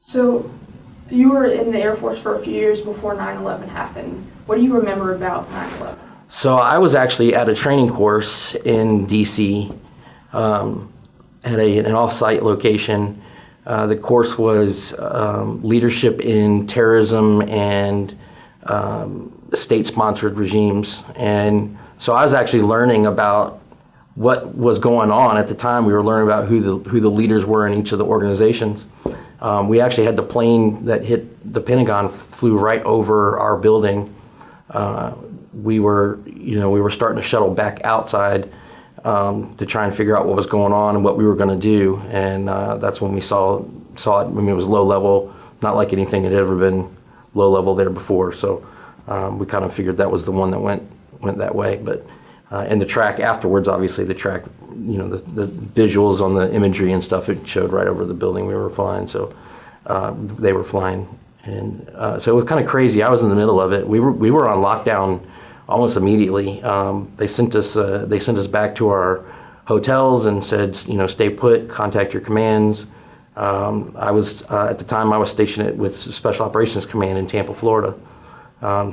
So you were in the Air Force for a few years before 9/11 happened. What do you remember about 9/11? So I was actually at a training course in DC at an off-site location. The course was leadership in terrorism and state-sponsored regimes. And so I was actually learning about what was going on at the time. We were learning about who the leaders were in each of the organizations. We actually had the plane that hit the Pentagon flew right over our building. We were starting to shuttle back outside to try and figure out what was going on and what we were going to do. And that's when we saw it. I mean, it was low level, not like anything had ever been low level there before. So we kind of figured that was the one that went that way. But and the track afterwards, obviously the track, the visuals on the imagery and stuff, it showed right over the building we were flying. So they were flying, and so it was kind of crazy. I was in the middle of it. We were on lockdown almost immediately. They sent us back to our hotels and said, stay put, contact your commands. I was at the time I was stationed with Special Operations Command in Tampa, Florida,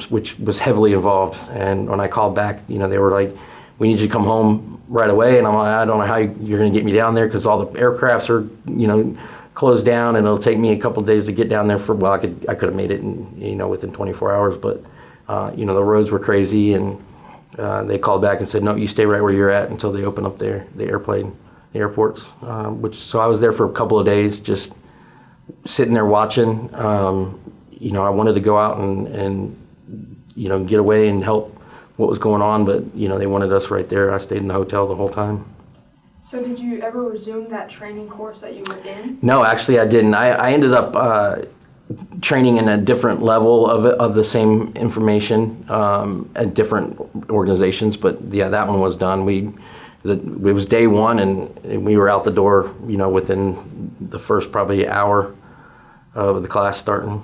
which was heavily involved. And when I called back, they were like, "We need you to come home right away." And I'm like, "I don't know how you're going to get me down there because all the aircrafts are, closed down, and it'll take me a couple of days to get down there." I could have made it within 24 hours, but the roads were crazy, and they called back and said, "No, you stay right where you're at until they open up the airports." So I was there for a couple of days, just sitting there watching. I wanted to go out and get away and help what was going on, but they wanted us right there. I stayed in the hotel the whole time. So did you ever resume that training course that you were in? No, actually I didn't. I ended up training in a different level of the same information at different organizations, but yeah, that one was done. It was day one, and we were out the door, within the first probably hour of the class starting.